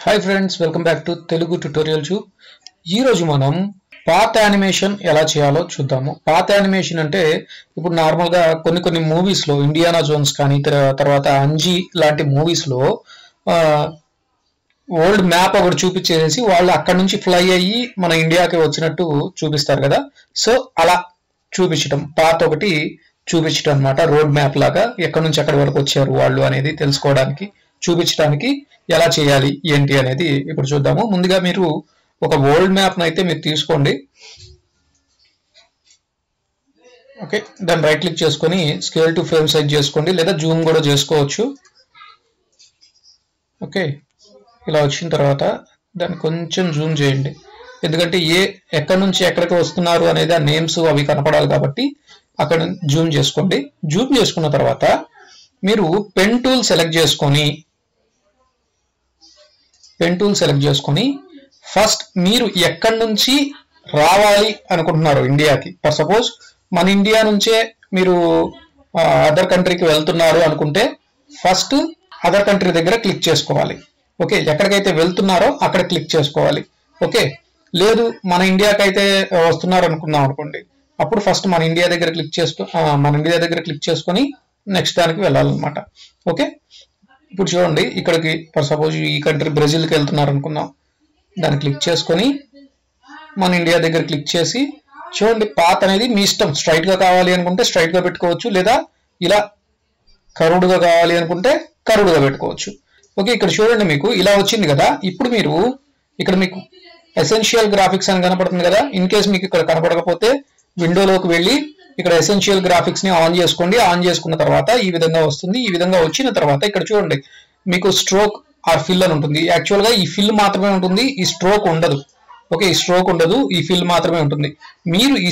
Hi friends, welcome back to Telugu tutorial tube. ఈరోజు మనం path animation ఎలా చేయాలో చూద్దాము. పాత్ యానిమేషన్ అంటే ఇప్పుడు నార్మల్గా కొన్ని మూవీస్లో ఇండియానా జోన్స్ కానీ తర్వాత అంజీ లాంటి మూవీస్లో ఓల్డ్ మ్యాప్ ఒకటి చూపించేసి వాళ్ళు అక్కడ నుంచి ఫ్లై అయ్యి మన ఇండియాకి వచ్చినట్టు చూపిస్తారు కదా. సో అలా చూపించటం, పాత్ ఒకటి చూపించటం అనమాట. రోడ్ మ్యాప్ లాగా ఎక్కడి నుంచి ఎక్కడి వరకు వచ్చారు వాళ్ళు అనేది తెలుసుకోవడానికి, చూపించడానికి ఎలా చేయాలి ఏంటి అనేది ఇప్పుడు చూద్దాము. ముందుగా మీరు ఒక వరల్డ్ మ్యాప్ అయితే మీరు తీసుకోండి. ఓకే, దాన్ని రైట్ క్లిక్ చేసుకొని స్కేల్ టు ఫ్రేమ్ సైజ్ చేసుకోండి, లేదా జూమ్ కూడా చేసుకోవచ్చు. ఓకే, ఇలా వచ్చిన తర్వాత దాన్ని కొంచెం జూమ్ చేయండి, ఎందుకంటే ఎక్కడి నుంచి ఎక్కడికి వస్తున్నారు అనేది ఆ నేమ్స్ అవి కనపడాలి కాబట్టి అక్కడ జూమ్ చేసుకోండి. జూమ్ చేసుకున్న తర్వాత మీరు పెన్ టూల్ సెలెక్ట్ చేసుకొని ఫస్ట్ మీరు ఎక్కడి నుంచి రావాలి అనుకుంటున్నారు ఇండియాకి. ఫర్ సపోజ్ మన ఇండియా నుంచే మీరు అదర్ కంట్రీకి వెళ్తున్నారు అనుకుంటే ఫస్ట్ అదర్ కంట్రీ దగ్గర క్లిక్ చేసుకోవాలి. ఓకే, ఎక్కడికైతే వెళ్తున్నారో అక్కడ క్లిక్ చేసుకోవాలి. ఓకే, లేదు మన ఇండియాకి అయితే వస్తున్నారు అనుకుందాం అనుకోండి, అప్పుడు ఫస్ట్ మన ఇండియా దగ్గర క్లిక్ చేసుకొని నెక్స్ట్ దానికి వెళ్ళాలన్నమాట. ఓకే, ఇప్పుడు చూడండి, ఇక్కడికి ఫర్ సపోజ్ ఈ కంట్రీ బ్రెజిల్కి వెళ్తున్నారు అనుకుందాం, దాన్ని క్లిక్ చేసుకొని మన ఇండియా దగ్గర క్లిక్ చేసి చూడండి, పాత్ అనేది మీ ఇష్టం. స్ట్రైట్ గా కావాలి అనుకుంటే స్ట్రైట్ గా పెట్టుకోవచ్చు, లేదా ఇలా కరుడుగా కావాలి అనుకుంటే కరుడుగా పెట్టుకోవచ్చు. ఓకే, ఇక్కడ చూడండి మీకు ఇలా వచ్చింది కదా. ఇప్పుడు మీరు ఇక్కడ మీకు ఎసెన్షియల్ గ్రాఫిక్స్ అని కనపడుతుంది కదా. ఇన్ కేస్ మీకు ఇక్కడ కనపడకపోతే విండోలోకి వెళ్ళి ఇక్కడ ఎసెన్షియల్ గ్రాఫిక్స్ ని ఆన్ చేసుకోండి. ఆన్ చేసుకున్న తర్వాత ఈ విధంగా వస్తుంది. ఈ విధంగా వచ్చిన తర్వాత ఇక్కడ చూడండి మీకు స్ట్రోక్ ఆర్ ఫిల్ అని ఉంటుంది. యాక్చువల్ గా ఈ ఫిల్ మాత్రమే ఉంటుంది, ఈ స్ట్రోక్ ఉండదు. ఓకే, ఈ స్ట్రోక్ ఉండదు, ఈ ఫిల్ మాత్రమే ఉంటుంది. మీరు ఈ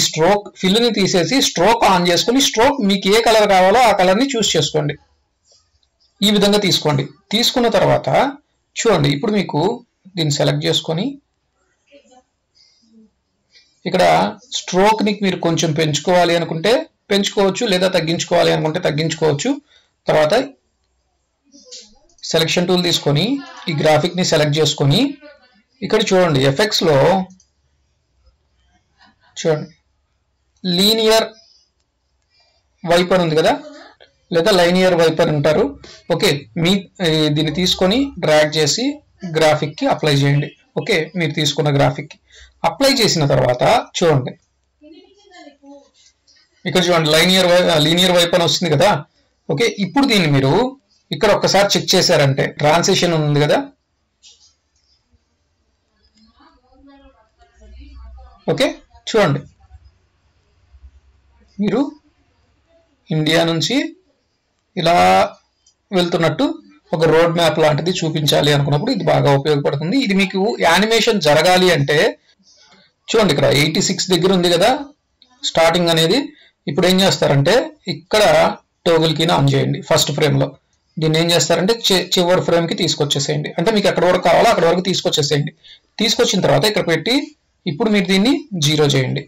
ఫిల్ ని తీసేసి స్ట్రోక్ ఆన్ చేసుకుని స్ట్రోక్ మీకు ఏ కలర్ కావాలో ఆ కలర్ ని చూస్ చేసుకోండి. ఈ విధంగా తీసుకోండి. తీసుకున్న తర్వాత చూడండి, ఇప్పుడు మీకు దీన్ని సెలెక్ట్ చేసుకొని ఇక్కడ స్ట్రోక్ ని మీరు కొంచెం పెంచుకోవాలి అనుకుంటే పెంచుకోవచ్చు, లేదా తగ్గించుకోవాలి అనుకుంటే తగ్గించుకోవచ్చు. తర్వాత సెలెక్షన్ టూల్ తీసుకొని ఈ గ్రాఫిక్ ని సెలెక్ట్ చేసుకొని ఇక్కడ చూడండి ఎఫెక్ట్స్ లో చూడండి లీనియర్ వైప్ అని ఉంది కదా, లేదా లైనియర్ వైప్ అని అంటారు. ఓకే, దీన్ని తీసుకొని డ్రాగ్ చేసి గ్రాఫిక్ కి అప్లై చేయండి. ఓకే, మీరు తీసుకున్న గ్రాఫిక్ కి అప్లై చేసిన తర్వాత చూడండి, ఇక్కడ చూడండి లీనియర్ వైప్ అని వస్తుంది కదా. ఓకే, ఇప్పుడు దీన్ని మీరు ఇక్కడ ఒక్కసారి చెక్ చేశారంటే ట్రాన్సిషన్ ఉంది కదా. ఓకే, చూడండి మీరు ఇండియా నుంచి ఇలా వెళ్తున్నట్టు ఒక రోడ్ మ్యాప్ లాంటిది చూపించాలి అనుకున్నప్పుడు ఇది బాగా ఉపయోగపడుతుంది. ఇది మీకు యానిమేషన్ జరగాలి అంటే చూడండి, ఇక్కడ 86 దగ్గర ఉంది కదా స్టార్టింగ్ అనేది. ఇప్పుడు ఏం చేస్తారంటే ఇక్కడ టోగుల్ కీని ఆన్ చేయండి. ఫస్ట్ ఫ్రేమ్ లో దీన్ని ఏం చేస్తారంటే చివరి ఫ్రేమ్ కి తీసుకొచ్చేసేయండి. అంటే మీకు ఎక్కడ వరకు కావాలో అక్కడ వరకు తీసుకొచ్చేసేయండి. తీసుకొచ్చిన తర్వాత ఇక్కడ పెట్టి ఇప్పుడు మీరు దీన్ని 0 చేయండి.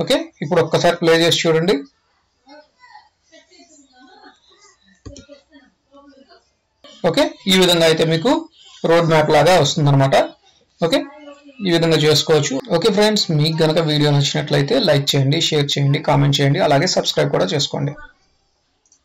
ఓకే, ఇప్పుడు ఒక్కసారి ప్లే చేసి చూడండి. ఓకే, ఈ విధంగా అయితే మీకు రోడ్ మ్యాప్ లాగా వస్తుంది అనమాట. ఓకే, ఈ విధంగా చేసుకోవచ్చు. ఓకే ఫ్రెండ్స్, మీకు గనక వీడియో నచ్చినట్లయితే లైక్ చేయండి, షేర్ చేయండి, కామెంట్ చేయండి, అలాగే సబ్స్క్రైబ్ కూడా చేసుకోండి.